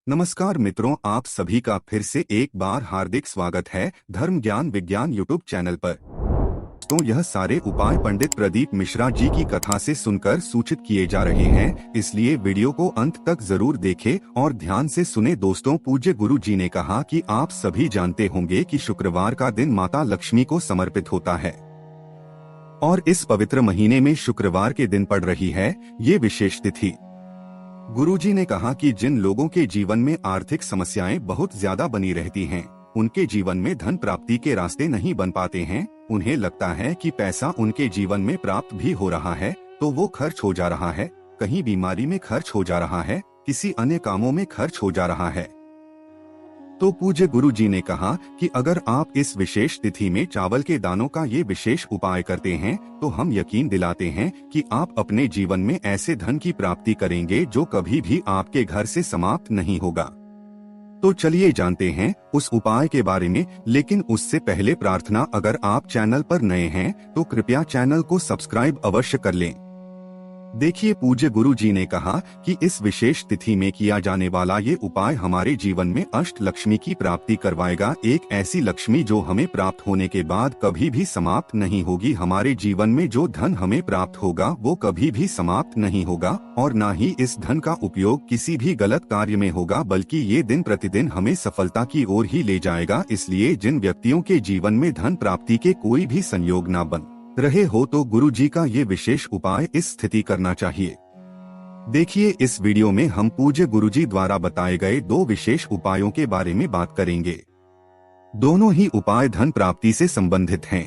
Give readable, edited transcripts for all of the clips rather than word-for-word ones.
नमस्कार मित्रों, आप सभी का फिर से एक बार हार्दिक स्वागत है धर्म ज्ञान विज्ञान यूट्यूब चैनल पर। तो यह सारे उपाय पंडित प्रदीप मिश्रा जी की कथा से सुनकर सूचित किए जा रहे हैं, इसलिए वीडियो को अंत तक जरूर देखें और ध्यान से सुने। दोस्तों, पूज्य गुरु जी ने कहा कि आप सभी जानते होंगे कि शुक्रवार का दिन माता लक्ष्मी को समर्पित होता है और इस पवित्र महीने में शुक्रवार के दिन पड़ रही है ये विशेष तिथि। गुरुजी ने कहा कि जिन लोगों के जीवन में आर्थिक समस्याएं बहुत ज्यादा बनी रहती हैं, उनके जीवन में धन प्राप्ति के रास्ते नहीं बन पाते हैं, उन्हें लगता है कि पैसा उनके जीवन में प्राप्त भी हो रहा है तो वो खर्च हो जा रहा है, कहीं बीमारी में खर्च हो जा रहा है, किसी अन्य कामों में खर्च हो जा रहा है। तो पूज्य गुरु जी ने कहा कि अगर आप इस विशेष तिथि में चावल के दानों का ये विशेष उपाय करते हैं तो हम यकीन दिलाते हैं कि आप अपने जीवन में ऐसे धन की प्राप्ति करेंगे जो कभी भी आपके घर से समाप्त नहीं होगा। तो चलिए जानते हैं उस उपाय के बारे में, लेकिन उससे पहले प्रार्थना, अगर आप चैनल पर नए हैं तो कृपया चैनल को सब्सक्राइब अवश्य कर लें। देखिए, पूज्य गुरु जी ने कहा कि इस विशेष तिथि में किया जाने वाला ये उपाय हमारे जीवन में अष्ट लक्ष्मी की प्राप्ति करवाएगा। एक ऐसी लक्ष्मी जो हमें प्राप्त होने के बाद कभी भी समाप्त नहीं होगी। हमारे जीवन में जो धन हमें प्राप्त होगा वो कभी भी समाप्त नहीं होगा और न ही इस धन का उपयोग किसी भी गलत कार्य में होगा, बल्कि ये दिन प्रतिदिन हमें सफलता की ओर ही ले जाएगा। इसलिए जिन व्यक्तियों के जीवन में धन प्राप्ति के कोई भी संयोग न बन रहे हो तो गुरु जी का ये विशेष उपाय इस स्थिति करना चाहिए। देखिए, इस वीडियो में हम पूज्य गुरु जी द्वारा बताए गए दो विशेष उपायों के बारे में बात करेंगे। दोनों ही उपाय धन प्राप्ति से संबंधित हैं।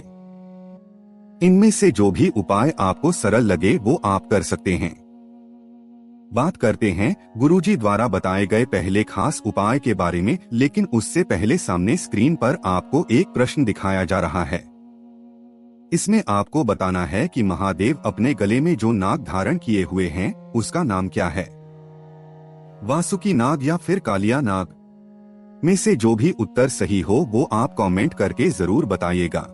इनमें से जो भी उपाय आपको सरल लगे वो आप कर सकते हैं। बात करते हैं गुरु जी द्वारा बताए गए पहले खास उपाय के बारे में, लेकिन उससे पहले सामने स्क्रीन पर आपको एक प्रश्न दिखाया जा रहा है। इसमें आपको बताना है कि महादेव अपने गले में जो नाग धारण किए हुए हैं उसका नाम क्या है। वासुकी नाग या फिर कालिया नाग में से जो भी उत्तर सही हो वो आप कमेंट करके जरूर बताइएगा।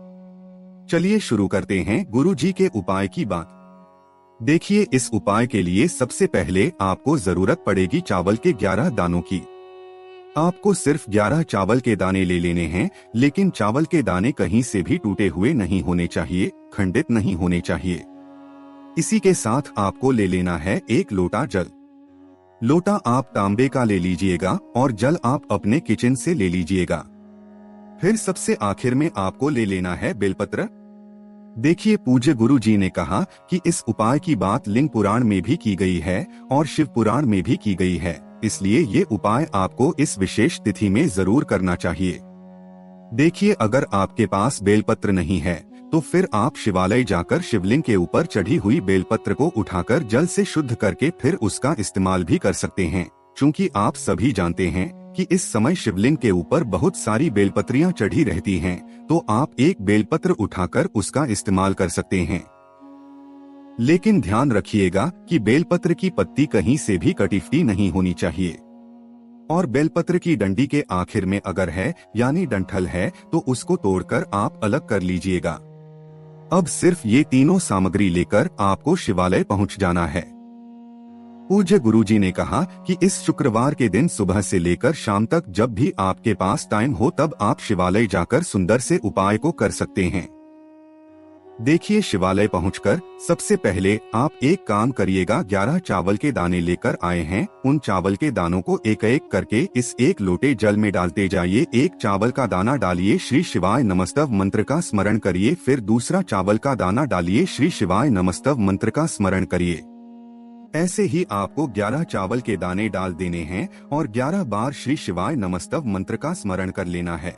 चलिए शुरू करते हैं गुरु जी के उपाय की बात। देखिए, इस उपाय के लिए सबसे पहले आपको जरूरत पड़ेगी चावल के 11 दानों की। आपको सिर्फ 11 चावल के दाने ले लेने हैं, लेकिन चावल के दाने कहीं से भी टूटे हुए नहीं होने चाहिए, खंडित नहीं होने चाहिए। इसी के साथ आपको ले लेना है 1 लोटा जल। लोटा आप तांबे का ले लीजिएगा और जल आप अपने किचन से ले लीजिएगा। फिर सबसे आखिर में आपको ले लेना है बेलपत्र। देखिए, पूज्य गुरु जी ने कहा कि इस उपाय की बात लिंग पुराण में भी की गई है और शिव पुराण में भी की गई है, इसलिए ये उपाय आपको इस विशेष तिथि में जरूर करना चाहिए। देखिए, अगर आपके पास बेलपत्र नहीं है तो फिर आप शिवालय जाकर शिवलिंग के ऊपर चढ़ी हुई बेलपत्र को उठाकर जल से शुद्ध करके फिर उसका इस्तेमाल भी कर सकते हैं। चूँकि आप सभी जानते हैं कि इस समय शिवलिंग के ऊपर बहुत सारी बेलपत्रियां चढ़ी रहती हैं, तो आप एक बेलपत्र उठाकर उसका इस्तेमाल कर सकते हैं। लेकिन ध्यान रखिएगा कि बेलपत्र की पत्ती कहीं से भी कटी नहीं होनी चाहिए और बेलपत्र की डंडी के आखिर में अगर है यानी डंठल है तो उसको तोड़कर आप अलग कर लीजिएगा। अब सिर्फ ये तीनों सामग्री लेकर आपको शिवालय पहुंच जाना है। पूज्य गुरुजी ने कहा कि इस शुक्रवार के दिन सुबह से लेकर शाम तक जब भी आपके पास टाइम हो तब आप शिवालय जाकर सुंदर से उपाय को कर सकते हैं। देखिए, शिवालय पहुंचकर सबसे पहले आप एक काम करिएगा, 11 चावल के दाने लेकर आए हैं, उन चावल के दानों को एक एक करके इस 1 लोटे जल में डालते जाइए। एक चावल का दाना डालिए, श्री शिवाय नमस्तव मंत्र का स्मरण करिए। फिर दूसरा चावल का दाना डालिए, श्री शिवाय नमस्तव मंत्र का स्मरण करिए। ऐसे ही आपको 11 चावल के दाने डाल देने हैं और 11 बार श्री शिवाय नमस्तव मंत्र का स्मरण कर लेना है।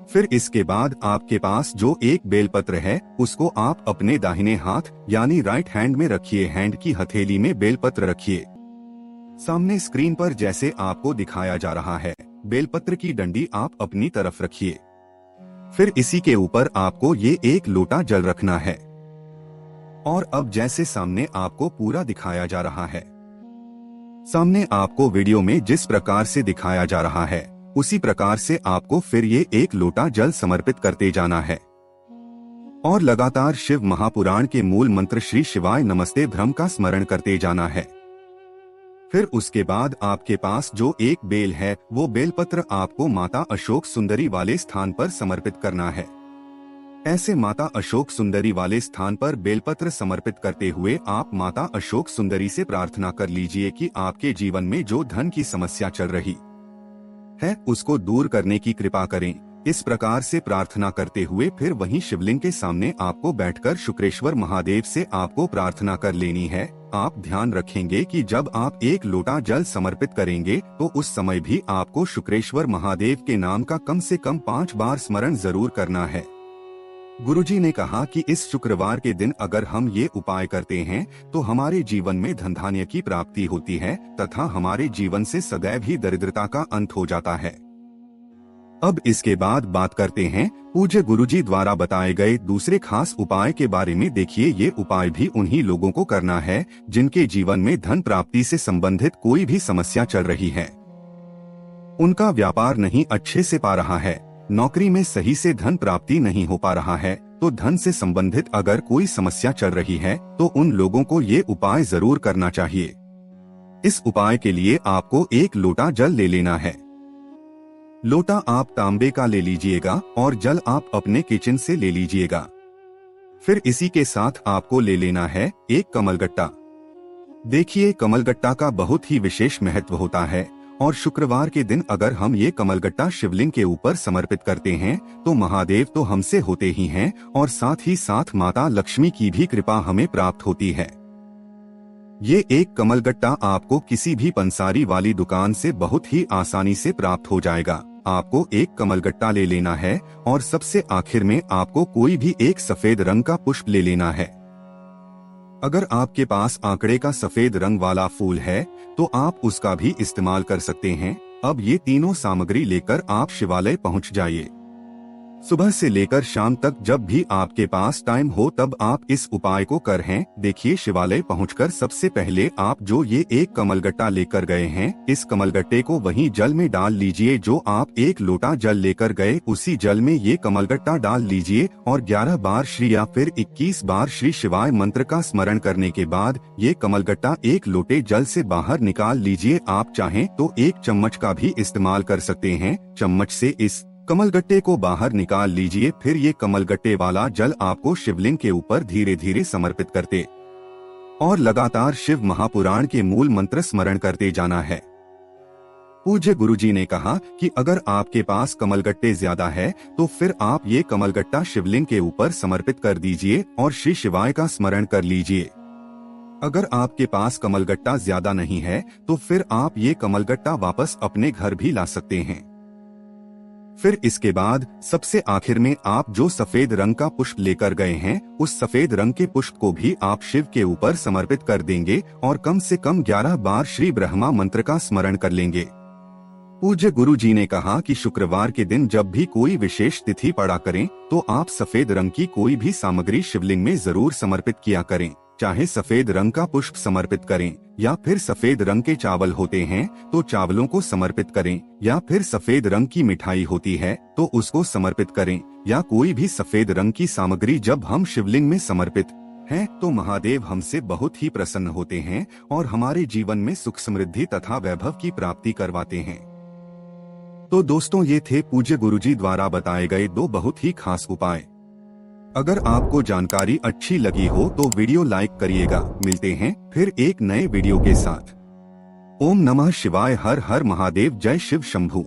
फिर इसके बाद आपके पास जो एक बेलपत्र है उसको आप अपने दाहिने हाथ यानी राइट हैंड में रखिए। हैंड की हथेली में बेलपत्र रखिए। सामने स्क्रीन पर जैसे आपको दिखाया जा रहा है, बेलपत्र की डंडी आप अपनी तरफ रखिए। फिर इसी के ऊपर आपको ये 1 लोटा जल रखना है और अब जैसे सामने आपको पूरा दिखाया जा रहा है, सामने आपको वीडियो में जिस प्रकार से दिखाया जा रहा है उसी प्रकार से आपको फिर ये 1 लोटा जल समर्पित करते जाना है और लगातार शिव महापुराण के मूल मंत्र श्री शिवाय नमस्ते भ्रम का स्मरण करते जाना है। फिर उसके बाद आपके पास जो एक बेल है वो बेलपत्र आपको माता अशोक सुंदरी वाले स्थान पर समर्पित करना है। ऐसे माता अशोक सुंदरी वाले स्थान पर बेलपत्र समर्पित करते हुए आप माता अशोक सुंदरी से प्रार्थना कर लीजिए कि आपके जीवन में जो धन की समस्या चल रही है उसको दूर करने की कृपा करें। इस प्रकार से प्रार्थना करते हुए फिर वहीं शिवलिंग के सामने आपको बैठकर शुक्रेश्वर महादेव से आपको प्रार्थना कर लेनी है। आप ध्यान रखेंगे कि जब आप एक लोटा जल समर्पित करेंगे तो उस समय भी आपको शुक्रेश्वर महादेव के नाम का कम से कम 5 बार स्मरण जरूर करना है। गुरुजी ने कहा कि इस शुक्रवार के दिन अगर हम ये उपाय करते हैं तो हमारे जीवन में धन धान्य की प्राप्ति होती है तथा हमारे जीवन से सदैव ही दरिद्रता का अंत हो जाता है। अब इसके बाद बात करते हैं पूज्य गुरुजी द्वारा बताए गए दूसरे खास उपाय के बारे में। देखिए, ये उपाय भी उन्हीं लोगों को करना है जिनके जीवन में धन प्राप्ति से संबंधित कोई भी समस्या चल रही है। उनका व्यापार नहीं अच्छे से पा रहा है, नौकरी में सही से धन प्राप्ति नहीं हो पा रहा है, तो धन से संबंधित अगर कोई समस्या चल रही है तो उन लोगों को ये उपाय जरूर करना चाहिए। इस उपाय के लिए आपको एक लोटा जल ले लेना है। लोटा आप तांबे का ले लीजिएगा और जल आप अपने किचन से ले लीजिएगा। फिर इसी के साथ आपको ले लेना है एक कमलगट्टा। देखिए, कमलगट्टा का बहुत ही विशेष महत्व होता है और शुक्रवार के दिन अगर हम ये कमलगट्टा शिवलिंग के ऊपर समर्पित करते हैं तो महादेव तो हमसे होते ही हैं और साथ ही साथ माता लक्ष्मी की भी कृपा हमें प्राप्त होती है। ये एक कमलगट्टा आपको किसी भी पंसारी वाली दुकान से बहुत ही आसानी से प्राप्त हो जाएगा। आपको एक कमलगट्टा ले लेना है और सबसे आखिर में आपको कोई भी एक सफेद रंग का पुष्प ले लेना है। अगर आपके पास आंकड़े का सफेद रंग वाला फूल है तो आप उसका भी इस्तेमाल कर सकते हैं। अब ये तीनों सामग्री लेकर आप शिवालय पहुंच जाइए। सुबह से लेकर शाम तक जब भी आपके पास टाइम हो तब आप इस उपाय को करें। देखिए, शिवालय पहुंचकर सबसे पहले आप जो ये एक कमलगट्टा लेकर गए हैं इस कमलगट्टे को वहीं जल में डाल लीजिए। जो आप एक लोटा जल लेकर गए उसी जल में ये कमलगट्टा डाल लीजिए और 11 बार श्री या फिर 21 बार श्री शिवाय मंत्र का स्मरण करने के बाद ये कमलगट्टा एक लोटे जल से बाहर निकाल लीजिए। आप चाहें तो एक चम्मच का भी इस्तेमाल कर सकते हैं। चम्मच से इस कमलगट्टे को बाहर निकाल लीजिए। फिर ये कमलगट्टे वाला जल आपको शिवलिंग के ऊपर धीरे धीरे समर्पित करते और लगातार शिव महापुराण के मूल मंत्र स्मरण करते जाना है। पूज्य गुरुजी ने कहा कि अगर आपके पास कमलगट्टे ज्यादा है तो फिर आप ये कमलगट्टा शिवलिंग के ऊपर समर्पित कर दीजिए और श्री शिवाय का स्मरण कर लीजिए। अगर आपके पास कमलगट्टा ज्यादा नहीं है तो फिर आप ये कमलगट्टा वापस अपने घर भी ला सकते हैं। फिर इसके बाद सबसे आखिर में आप जो सफेद रंग का पुष्प लेकर गए हैं उस सफेद रंग के पुष्प को भी आप शिव के ऊपर समर्पित कर देंगे और कम से कम 11 बार श्री ब्रह्मा मंत्र का स्मरण कर लेंगे। पूज्य गुरु जी ने कहा कि शुक्रवार के दिन जब भी कोई विशेष तिथि पड़ा करें तो आप सफेद रंग की कोई भी सामग्री शिवलिंग में जरूर समर्पित किया करें। चाहे सफेद रंग का पुष्प समर्पित करें या फिर सफेद रंग के चावल होते हैं तो चावलों को समर्पित करें या फिर सफेद रंग की मिठाई होती है तो उसको समर्पित करें या कोई भी सफेद रंग की सामग्री जब हम शिवलिंग में समर्पित हैं तो महादेव हमसे बहुत ही प्रसन्न होते हैं और हमारे जीवन में सुख समृद्धि तथा वैभव की प्राप्ति करवाते हैं। तो दोस्तों, ये थे पूज्य गुरुजी द्वारा बताए गए 2 बहुत ही खास उपाय। अगर आपको जानकारी अच्छी लगी हो तो वीडियो लाइक करिएगा। मिलते हैं फिर एक नए वीडियो के साथ। ओम नमः शिवाय। हर हर महादेव। जय शिव शंभू।